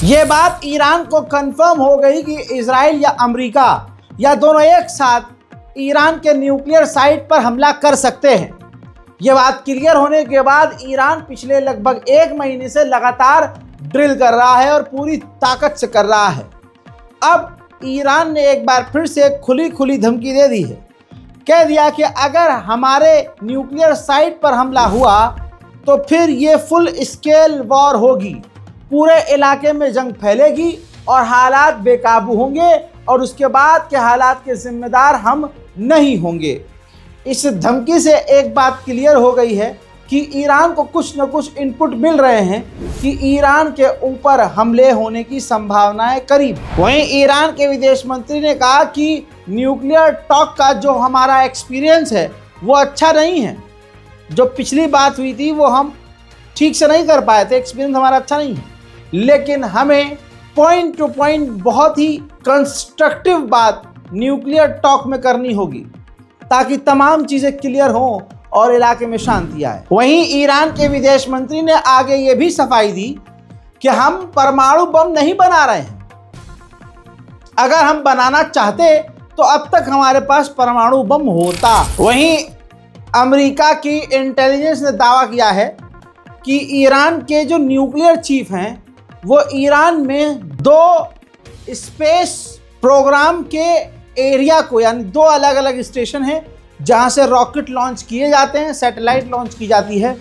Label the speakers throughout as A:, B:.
A: ये बात ईरान को कंफर्म हो गई कि इजराइल या अमेरिका या दोनों एक साथ ईरान के न्यूक्लियर साइट पर हमला कर सकते हैं। ये बात क्लियर होने के बाद ईरान पिछले लगभग 1 महीने से लगातार ड्रिल कर रहा है और पूरी ताकत से कर रहा है। अब ईरान ने एक बार फिर से खुली धमकी दे दी है। कह दिया कि अगर हमारे न्यूक्लियर साइट पर हमला हुआ तो फिर ये फुल स्केल वॉर होगी, पूरे इलाके में जंग फैलेगी और हालात बेकाबू होंगे और उसके बाद के हालात के जिम्मेदार हम नहीं होंगे। इस धमकी से एक बात क्लियर हो गई है कि ईरान को कुछ न कुछ इनपुट मिल रहे हैं कि ईरान के ऊपर हमले होने की संभावनाएं करीब। वहीं ईरान के विदेश मंत्री ने कहा कि न्यूक्लियर टॉक का जो हमारा एक्सपीरियंस है वो अच्छा नहीं है। जो पिछली बात हुई थी वो हम ठीक से नहीं कर पाए थे, एक्सपीरियंस हमारा अच्छा नहीं है, लेकिन हमें पॉइंट टू पॉइंट बहुत ही कंस्ट्रक्टिव बात न्यूक्लियर टॉक में करनी होगी ताकि तमाम चीज़ें क्लियर हों और इलाके में शांति आए। वहीं ईरान के विदेश मंत्री ने आगे ये भी सफाई दी कि हम परमाणु बम नहीं बना रहे हैं। अगर हम बनाना चाहते तो अब तक हमारे पास परमाणु बम होता। वहीं अमेरिका की इंटेलिजेंस ने दावा किया है कि ईरान के जो न्यूक्लियर चीफ हैं वो ईरान में 2 स्पेस प्रोग्राम के एरिया को, यानी 2 अलग अलग स्टेशन हैं जहां से रॉकेट लॉन्च किए जाते हैं, सैटेलाइट लॉन्च की जाती है,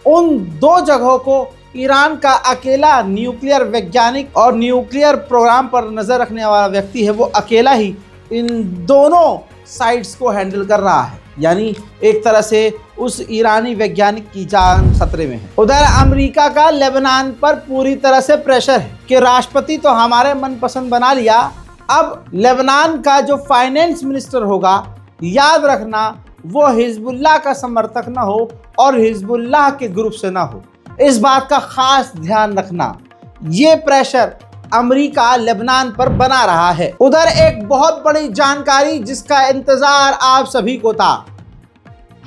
A: उन 2 जगहों को ईरान का अकेला न्यूक्लियर वैज्ञानिक और न्यूक्लियर प्रोग्राम पर नज़र रखने वाला व्यक्ति है, वो अकेला ही इन दोनों साइट्स को हैंडल कर रहा है। यानी एक तरह से उस ईरानी वैज्ञानिक की जान खतरे में है। उधर अमेरिका का लेबनान पर पूरी तरह से प्रेशर है कि राष्ट्रपति तो हमारे मनपसंद बना लिया, अब लेबनान का जो फाइनेंस मिनिस्टर होगा, याद रखना वो हिजबुल्लाह का समर्थक ना हो और हिजबुल्लाह के ग्रुप से ना हो। इस बात का खास ध्यान रखना। ये प्रेशर अमेरिका लेबनान पर बना रहा है। उधर एक बहुत बड़ी जानकारी जिसका इंतजार आप सभी को था,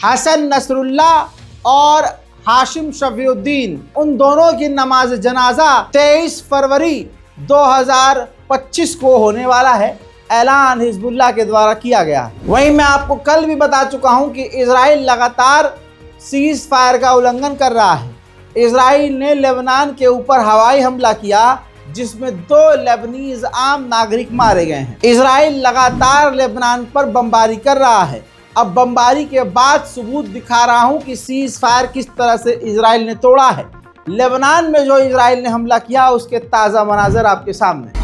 A: हसन नसरुल्लाह और हाशिम शफीउद्दीन, उन दोनों की नमाज जनाजा 23 फरवरी 2025 को होने वाला है, ऐलान हिजबुल्लाह के द्वारा किया गया है। वहीं मैं आपको कल भी बता चुका हूं कि इजराइल लगातार सीज फायर का उल्लंघन कर रहा है। इजराइल ने लेबनान के ऊपर हवाई हमला किया जिसमें 2 लेबनीज आम नागरिक मारे गए हैं। इजराइल लगातार लेबनान पर बमबारी कर रहा है। अब बमबारी के बाद सबूत दिखा रहा हूं कि सीज फायर किस तरह से इजराइल ने तोड़ा है। लेबनान में जो इजराइल ने हमला किया उसके ताज़ा मनाजर आपके सामने।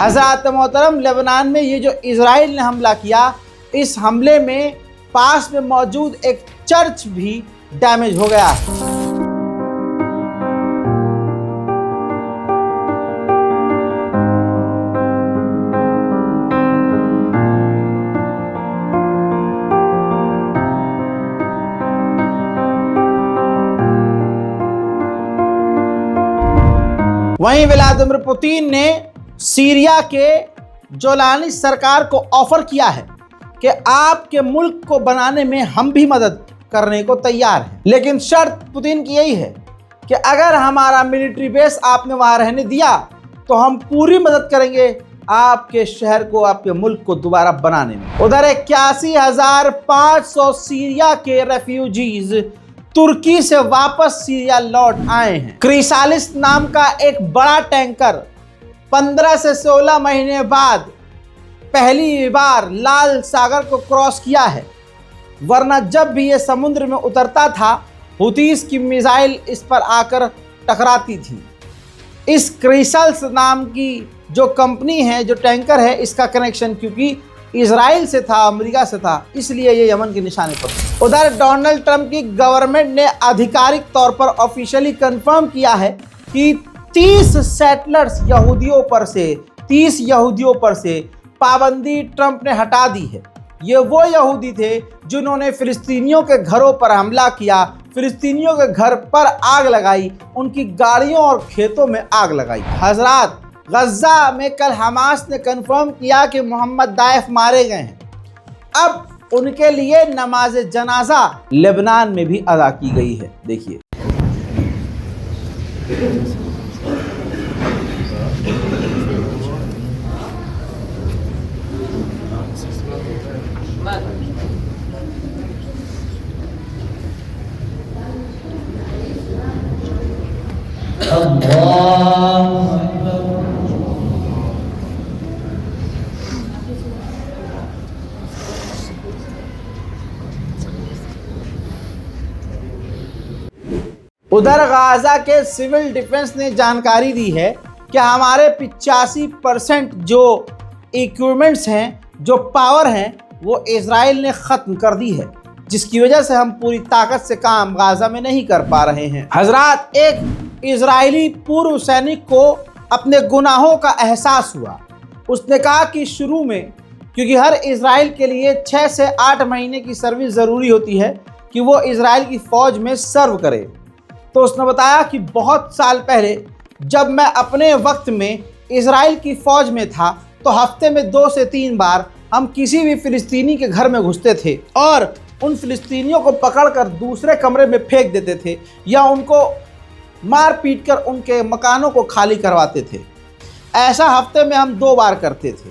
A: हज़रात मोहतरम, लेबनान में ये जो इजराइल ने हमला किया, इस हमले में पास में मौजूद एक चर्च भी डैमेज हो गया है। वहीं व्लादिमीर पुतिन ने सीरिया के जोलानी सरकार को ऑफर किया है कि आपके मुल्क को बनाने में हम भी मदद करने को तैयार हैं, लेकिन शर्त पुतिन की यही है कि अगर हमारा मिलिट्री बेस आपने वहां रहने दिया तो हम पूरी मदद करेंगे आपके शहर को, आपके मुल्क को दोबारा बनाने में। उधर 81,500 सीरिया के रेफ्यूजीज तुर्की से वापस सीरिया लौट आए हैं। क्रिसालिस नाम का एक बड़ा टैंकर 15 से 16 महीने बाद पहली बार लाल सागर को क्रॉस किया है, वरना जब भी ये समुद्र में उतरता था हुतीस की मिसाइल इस पर आकर टकराती थी। इस क्रिसालिस नाम की जो कंपनी है, जो टैंकर है, इसका कनेक्शन क्योंकि इजराइल से था, अमेरिका से था, इसलिए ये यमन के निशाने पर। उधर डोनाल्ड ट्रंप की गवर्नमेंट ने आधिकारिक तौर पर ऑफिशियली कंफर्म किया है कि 30 सेटलर्स यहूदियों पर से 30 यहूदियों पर से पाबंदी ट्रंप ने हटा दी है। ये वो यहूदी थे जिन्होंने फिलिस्तीनियों के घरों पर हमला किया, फिलिस्तीनियों के घर पर आग लगाई, उनकी गाड़ियों और खेतों में आग लगाई। हजरात, गज़ा में कल हमास ने कंफर्म किया कि मोहम्मद दाइफ मारे गए हैं। अब उनके लिए नमाज जनाजा लेबनान में भी अदा की गई है। देखिए, उधर गाजा के सिविल डिफेंस ने जानकारी दी है कि हमारे 85% जो इक्विपमेंट्स हैं, जो पावर हैं, वो इजराइल ने ख़त्म कर दी है, जिसकी वजह से हम पूरी ताकत से काम गाजा में नहीं कर पा रहे हैं। हजरात, एक इजरायली पूर्व सैनिक को अपने गुनाहों का एहसास हुआ। उसने कहा कि शुरू में, क्योंकि हर इजराइल के लिए 6 से 8 महीने की सर्विस ज़रूरी होती है कि वो इजराइल की फ़ौज में सर्व करे, तो उसने बताया कि बहुत साल पहले जब मैं अपने वक्त में इजराइल की फ़ौज में था तो हफ्ते में 2 से 3 बार हम किसी भी फ़िलिस्तीनी के घर में घुसते थे और उन फ़िलिस्तीनियों को पकड़कर दूसरे कमरे में फेंक देते थे या उनको मार पीट कर उनके मकानों को खाली करवाते थे। ऐसा हफ्ते में हम 2 बार करते थे।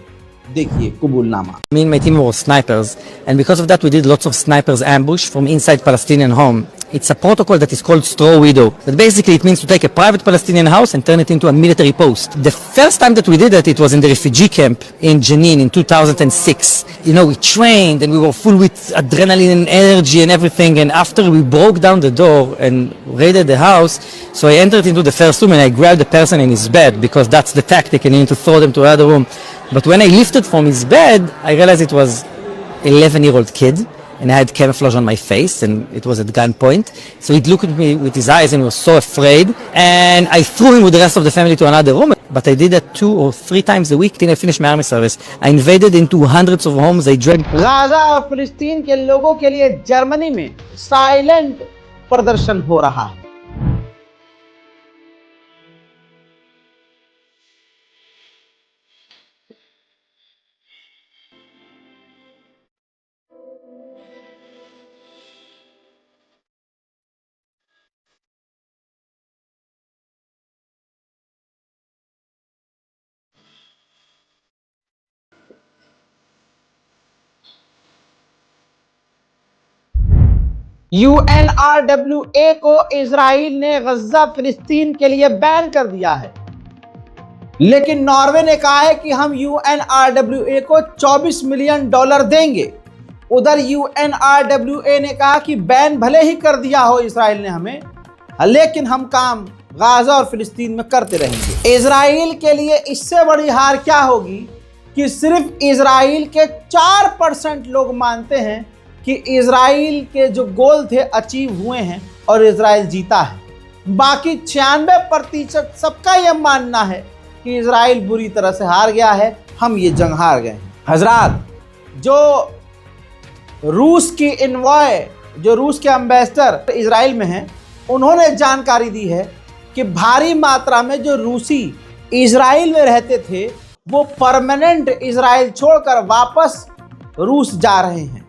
A: देखिए कबूलनामा।
B: Me and my team were snipers, and because of that we did lots of snipers ambush from inside Palestinian home. It's a protocol that is called straw widow. But basically it means to take a private Palestinian house and turn it into a military post. The first time that we did it was in the refugee camp in Jenin in 2006. You know, we trained and we were full with adrenaline and energy and everything, and after we broke down the door and raided the house, so I entered into the first room and I grabbed the person in his bed because that's the tactic and you need to throw them to another room. But when I lifted from his bed, I realized it was an 11-year-old kid, and I had camouflage on my face, and it was at gunpoint. So he'd look at me with his eyes and he was so afraid, and I threw him with the rest of the family to another room. But I did that 2 or 3 times a week till I finished my army service. I invaded into hundreds of homes. I dragged
A: Gaza और फिलिस्तीन के लोगों के लिए Germany में silent प्रदर्शन हो रहा है। UNRWA को इजराइल ने गज़ा फिलिस्तीन के लिए बैन कर दिया है, लेकिन नॉर्वे ने कहा है कि हम UNRWA को $24 मिलियन देंगे। उधर UNRWA ने कहा कि बैन भले ही कर दिया हो इजराइल ने हमें, लेकिन हम काम गाजा और फिलिस्तीन में करते रहेंगे। इजराइल के लिए इससे बड़ी हार क्या होगी कि सिर्फ इजराइल के 4% लोग मानते हैं कि इजराइल के जो गोल थे अचीव हुए हैं और इजराइल जीता है। बाकी 96% सबका यह मानना है कि इजराइल बुरी तरह से हार गया है, हम ये जंग हार गए हैं। हजरात, जो रूस की इन्वॉय, जो रूस के एम्बेसडर इजराइल में हैं, उन्होंने जानकारी दी है कि भारी मात्रा में जो रूसी इजराइल में रहते थे वो परमानेंट इजराइल छोड़कर वापस रूस जा रहे हैं।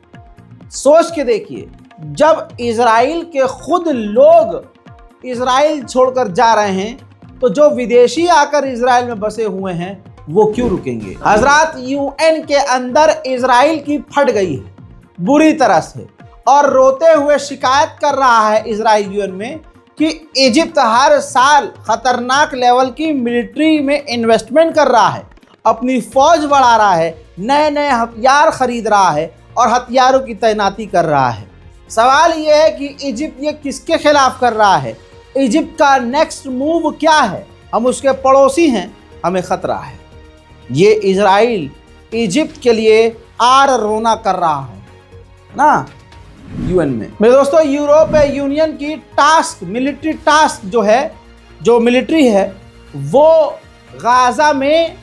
A: सोच के देखिए, जब इजराइल के खुद लोग इजराइल छोड़कर जा रहे हैं तो जो विदेशी आकर इजराइल में बसे हुए हैं वो क्यों रुकेंगे। हजरात, यूएन के अंदर इजराइल की फट गई है बुरी तरह से और रोते हुए शिकायत कर रहा है इजराइल यूएन में कि इजिप्ट हर साल खतरनाक लेवल की मिलिट्री में इन्वेस्टमेंट कर रहा है, अपनी फौज बढ़ा रहा है, नए नए हथियार खरीद रहा है और हथियारों की तैनाती कर रहा है। सवाल ये है कि इजिप्ट ये किसके खिलाफ कर रहा है, इजिप्ट का नेक्स्ट मूव क्या है। हम उसके पड़ोसी हैं, हमें खतरा है। ये इजराइल इजिप्ट के लिए आर रोना कर रहा है ना यूएन में। मेरे दोस्तों, यूरोपीय यूनियन की मिलिट्री टास्क जो मिलिट्री है वो गाजा में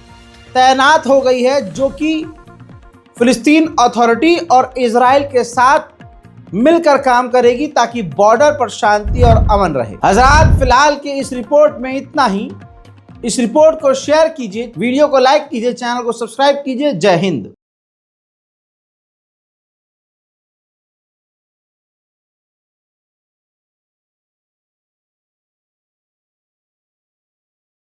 A: तैनात हो गई है, जो कि फिलिस्तीन अथॉरिटी और इजराइल के साथ मिलकर काम करेगी ताकि बॉर्डर पर शांति और अमन रहे। हजरात, फिलहाल के इस रिपोर्ट में इतना ही। इस रिपोर्ट को शेयर कीजिए, वीडियो को लाइक कीजिए, चैनल को सब्सक्राइब कीजिए। जय हिंद।